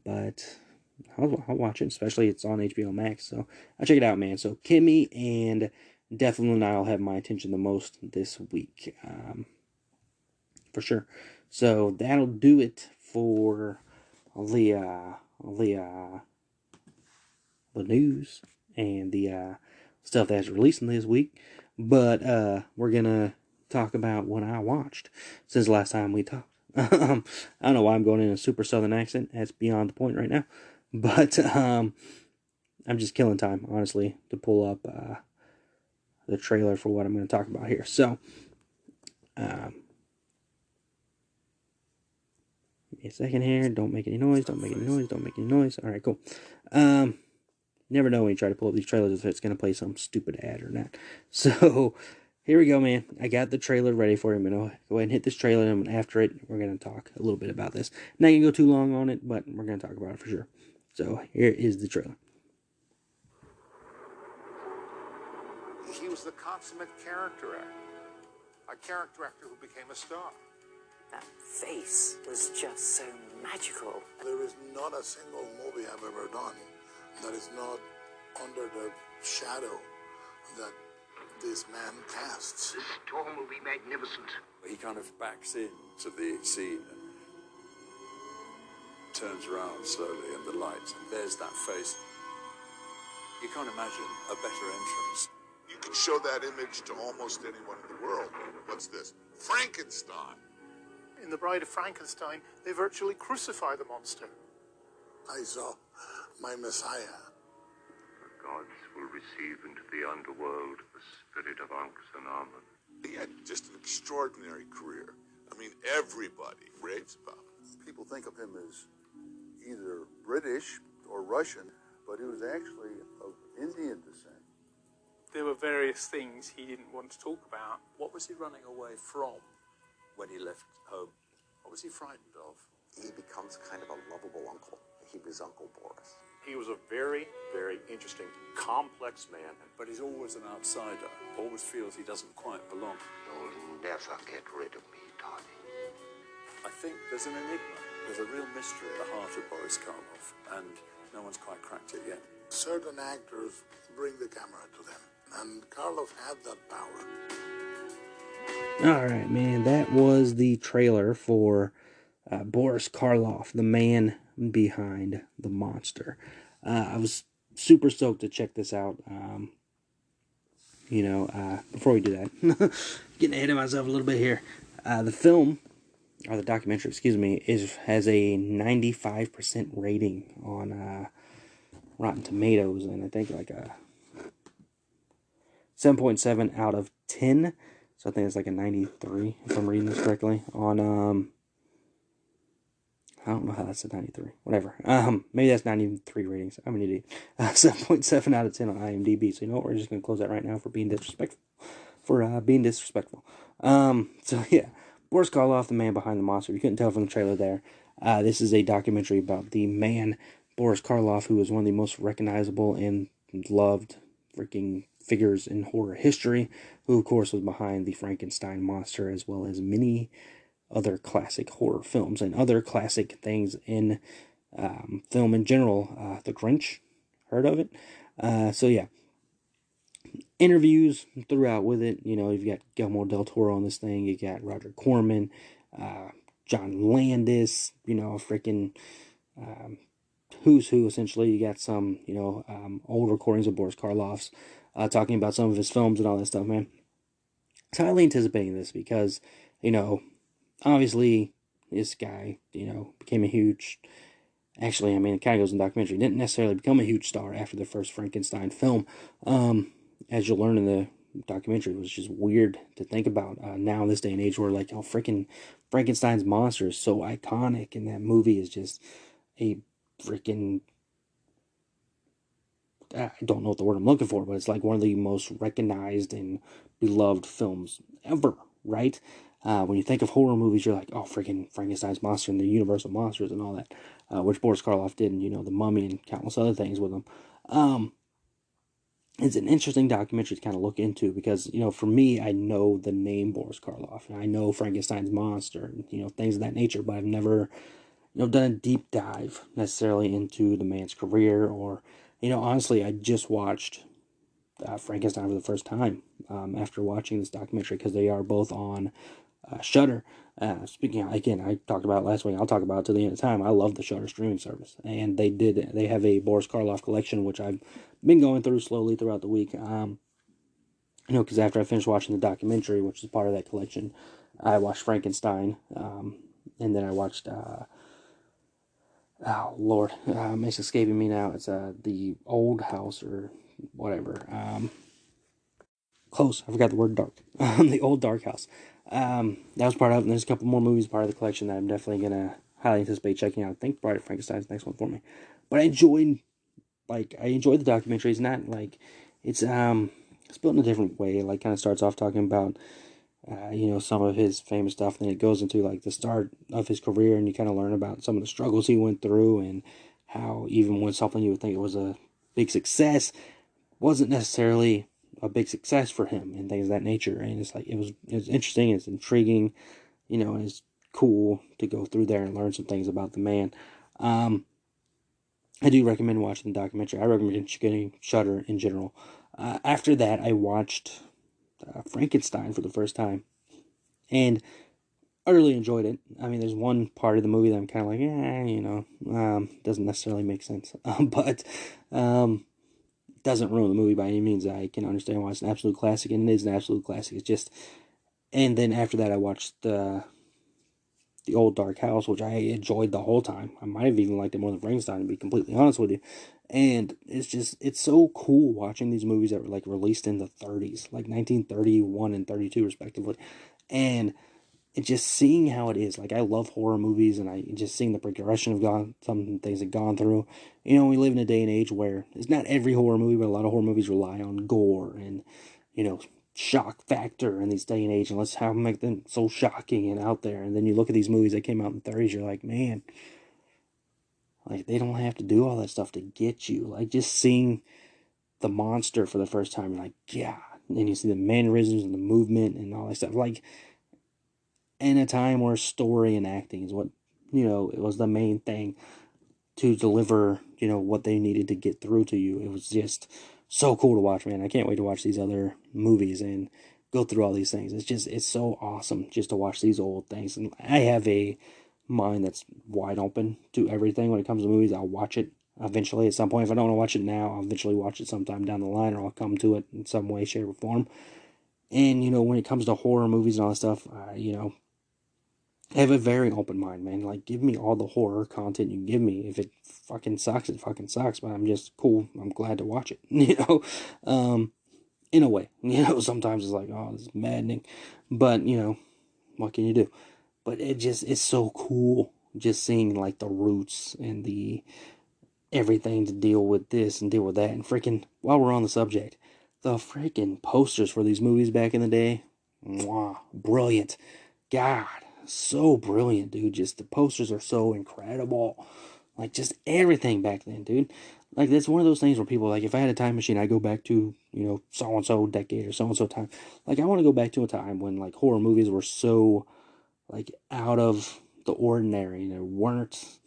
But I'll watch it, especially it's on HBO Max. So I'll check it out, man. So Kimmy and definitely Nile have my attention the most this week. For sure. So that'll do it for the news and the stuff that's releasing this week. But we're gonna talk about what I watched since the last time we talked. I don't know why I'm going in a super southern accent. That's beyond the point right now. But I'm just killing time, honestly, to pull up the trailer for what I'm going to talk about here. So give me a second here. Don't make any noise. Don't make any noise. Don't make any noise. All right, cool. Never know when you try to pull up these trailers if it's going to play some stupid ad or not. So, here we go, man. I got the trailer ready for you. I'm going to go ahead and hit this trailer, and after it, we're going to talk a little bit about this. Not going to go too long on it, but we're going to talk about it for sure. So, here is the trailer. He was the consummate character actor. A character actor who became a star. That face was just so magical. There is not a single movie I've ever done that is not under the shadow that this man casts. This storm will be magnificent. He kind of backs in to the scene and turns around slowly in the lights, and there's that face. You can't imagine a better entrance. You can show that image to almost anyone in the world. What's this? Frankenstein. In The Bride of Frankenstein, they virtually crucify the monster. I saw my Messiah. The gods will receive into the underworld the spirit of Ankh's and Amun. He had just an extraordinary career. I mean, everybody raves about him. People think of him as either British or Russian, but he was actually of Indian descent. There were various things he didn't want to talk about. What was he running away from when he left home? What was he frightened of? He becomes kind of a lovable uncle. He was Uncle Boris. He was a very, very interesting, complex man. But he's always an outsider, always feels he doesn't quite belong. You'll never get rid of me, darling. I think there's an enigma. There's a real mystery at the heart of Boris Karloff, and no one's quite cracked it yet. Certain actors bring the camera to them, and Karloff had that power. Alright, man, that was the trailer for Boris Karloff, the man behind the monster. I was super stoked to check this out. Before we do that, getting ahead of myself a little bit here. The film, or the documentary, excuse me, has a 95% rating on Rotten Tomatoes, and I think like a 7.7 out of 10. So I think it's like a 93, if I'm reading this correctly, on I don't know how that's a 93. Whatever. Maybe that's 93 ratings. I'm an idiot. 7.7 out of 10 on IMDb. So you know what? We're just gonna close that right now for being disrespectful. So yeah, Boris Karloff, the man behind the monster. You couldn't tell from the trailer there. This is a documentary about the man Boris Karloff, who was one of the most recognizable and loved freaking figures in horror history. Who, of course, was behind the Frankenstein monster, as well as many other classic horror films and other classic things in film in general. The Grinch, heard of it? So yeah, interviews throughout with it. You know, you've got Guillermo del Toro on this thing. You got Roger Corman, John Landis. You know, freaking who's who essentially. You got some old recordings of Boris Karloff's talking about some of his films and all that stuff. Man, I'm highly anticipating this because obviously, this guy, became a huge... Actually, I mean, it kind of goes in the documentary. He didn't necessarily become a huge star after the first Frankenstein film. As you'll learn in the documentary, it was just weird to think about now in this day and age where, like, freaking Frankenstein's monster is so iconic, and that movie is just a freaking... I don't know what the word I'm looking for, but it's like one of the most recognized and beloved films ever, right? When you think of horror movies, you're like, oh, freaking Frankenstein's monster and the Universal monsters and all that, which Boris Karloff did, and, The Mummy and countless other things with them. It's an interesting documentary to kind of look into because, for me, I know the name Boris Karloff, and I know Frankenstein's monster, and, things of that nature, but I've never, done a deep dive necessarily into the man's career or, honestly, I just watched Frankenstein for the first time after watching this documentary because they are both on Shudder. Speaking of, again, I talked about it last week. I'll talk about it to the end of time. I love the Shudder streaming service, and they have a Boris Karloff collection which I've been going through slowly throughout the week. Because after I finished watching the documentary, which is part of that collection, I watched Frankenstein, and then I watched oh Lord, it's escaping me now. It's the Old House or whatever. Close. I forgot the word dark. The Old Dark House. That was part of it, and there's a couple more movies part of the collection that I'm definitely gonna highly anticipate checking out. I think Bride of Frankenstein's the next one for me. But I enjoyed the documentary. It's not like it's built in a different way. Like, kind of starts off talking about some of his famous stuff, and then it goes into like the start of his career, and you kind of learn about some of the struggles he went through and how even when something you would think it was a big success wasn't necessarily a big success for him and things of that nature. And it's like it was interesting, it's intriguing, and it's cool to go through there and learn some things about the man. I do recommend watching the documentary. I recommend getting Shudder in general. After that, I watched Frankenstein for the first time, and I really enjoyed it. I mean, there's one part of the movie that I'm kind of like, doesn't necessarily make sense, but doesn't ruin the movie by any means. I can understand why it's an absolute classic, and it is an absolute classic. It's just, and then after that, I watched the Old Dark House, which I enjoyed the whole time. I might have even liked it more than Frankenstein, to be completely honest with you. And it's so cool watching these movies that were like released in the 30s, like 1931 and 32 respectively, and just seeing how it is. Like, I love horror movies, and I just seeing the progression of some things have gone through. We live in a day and age where it's not every horror movie, but a lot of horror movies rely on gore and, shock factor in this day and age, and let's have them make them so shocking and out there. And then you look at these movies that came out in the 30s, you're like, man, like, they don't have to do all that stuff to get you. Like, just seeing the monster for the first time, you're like, yeah. And you see the mannerisms and the movement and all that stuff. Like, in a time where story and acting is what, it was the main thing to deliver, what they needed to get through to you. It was just so cool to watch, man. I can't wait to watch these other movies and go through all these things. It's so awesome just to watch these old things. And I have a mind that's wide open to everything when it comes to movies. I'll watch it. eventually at some point. If I don't want to watch it now, I'll eventually watch it sometime down the line, or I'll come to it in some way, shape, or form. And, you know, when it comes to horror movies and all that stuff, you know, I have a very open mind, man. Like, give me all the horror content you can give me. If it fucking sucks, it fucking sucks, but I'm just cool. I'm glad to watch it, you know? In a way, you know, sometimes it's like, oh, this is maddening, but, you know, what can you do? But it's so cool just seeing, like, the roots and the everything to deal with this and deal with that. And freaking, while we're on the subject, the freaking posters for these movies back in the day, mwah, brilliant. God, so brilliant, dude. Just the posters are so incredible. Like, just everything back then, dude. Like, that's one of those things where people, like, if I had a time machine, I'd go back to, you know, so-and-so decade or so-and-so time. Like, I want to go back to a time when, like, horror movies were so, like, out of the ordinary. And there weren't,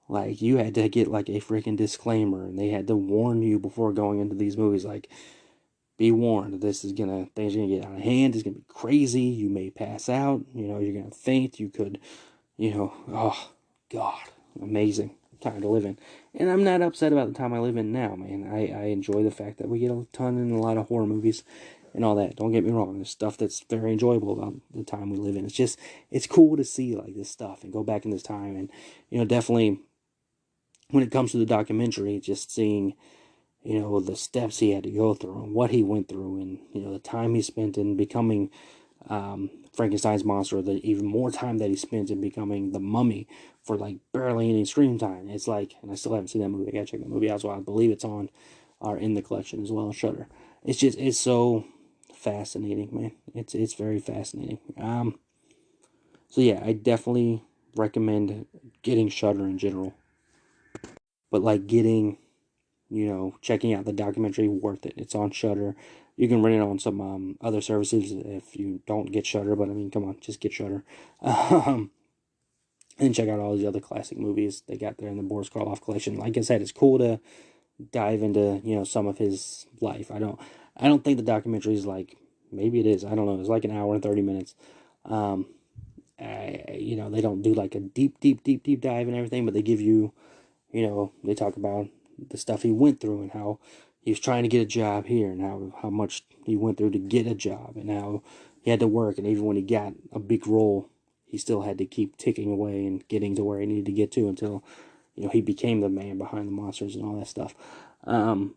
like, you had to get, like, a freaking disclaimer. And they had to warn you before going into these movies, like, be warned, things are gonna get out of hand, it's gonna be crazy, you may pass out, you know, you're gonna faint, you could, you know, oh, God, amazing time to live in. And I'm not upset about the time I live in now, man. I enjoy the fact that we get a ton and a lot of horror movies and all that. Don't get me wrong, there's stuff that's very enjoyable about the time we live in. It's just, it's cool to see, like, this stuff and go back in this time. And, you know, definitely, when it comes to the documentary, just seeing, you know, the steps he had to go through and what he went through, and, you know, the time he spent in becoming Frankenstein's monster, the even more time that he spent in becoming the Mummy for, like, barely any screen time. It's like, and I still haven't seen that movie. I gotta check that movie out. So I believe it's on, or in the collection as well, Shudder. It's just, it's so fascinating, man. It's very fascinating. So yeah, I definitely recommend getting Shudder in general. But, like, getting, you know, checking out the documentary, worth it. It's on Shudder. You can rent it on some other services if you don't get Shudder, but I mean, come on, just get Shudder. And check out all these other classic movies they got there in the Boris Karloff collection. Like I said, it's cool to dive into, you know, some of his life. I don't think the documentary is, like, maybe it is, I don't know. It's like an hour and 30 minutes. You know, they don't do, like, a deep dive and everything, but they give you, you know, they talk about the stuff he went through and how he was trying to get a job here, and how much he went through to get a job, and how he had to work, and even when he got a big role, he still had to keep ticking away and getting to where he needed to get to until, you know, he became the man behind the monsters and all that stuff. And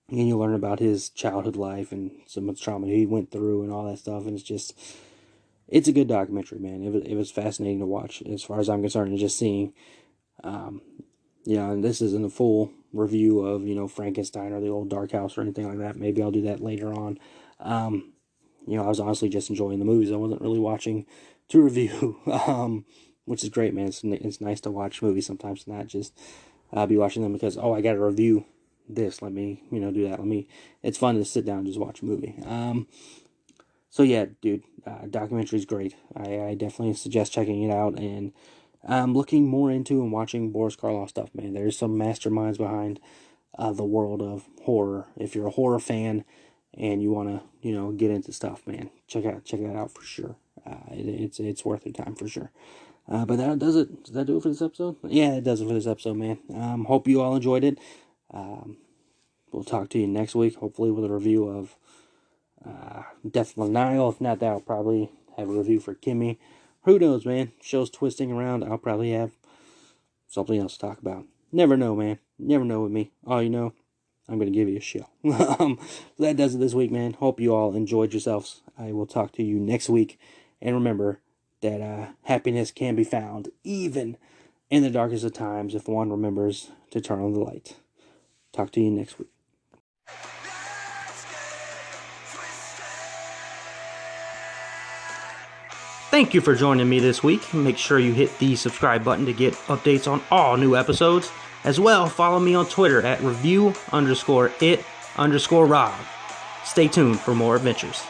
you learn about his childhood life and so much trauma he went through and all that stuff, and it's a good documentary, man. It was fascinating to watch as far as I'm concerned, and just seeing, you know, and this isn't a full review of, you know, Frankenstein or the old Dark House or anything like that. Maybe I'll do that later on. You know, I was honestly just enjoying the movies. I wasn't really watching to review, which is great, man. It's nice to watch movies sometimes, not just be watching them because, oh, I got to review this. Let me, you know, do that. It's fun to sit down and just watch a movie. So yeah, dude, documentary's great. I definitely suggest checking it out, and I'm looking more into and watching Boris Karloff stuff, man. There's some masterminds behind the world of horror. If you're a horror fan and you want to, you know, get into stuff, man, check that out for sure. It's worth your time for sure. But that does it. Does that do it for this episode? Yeah, it does it for this episode, man. Hope you all enjoyed it. We'll talk to you next week, hopefully with a review of Death of Nile. If not that, I'll probably have a review for Kimmy. Who knows, man? Show's twisting around. I'll probably have something else to talk about. Never know, man. Never know with me. All you know, I'm going to give you a show. So that does it this week, man. Hope you all enjoyed yourselves. I will talk to you next week. And remember that happiness can be found even in the darkest of times if one remembers to turn on the light. Talk to you next week. Thank you for joining me this week. Make sure you hit the subscribe button to get updates on all new episodes. As well, follow me on Twitter at review_it_Rob. Stay tuned for more adventures.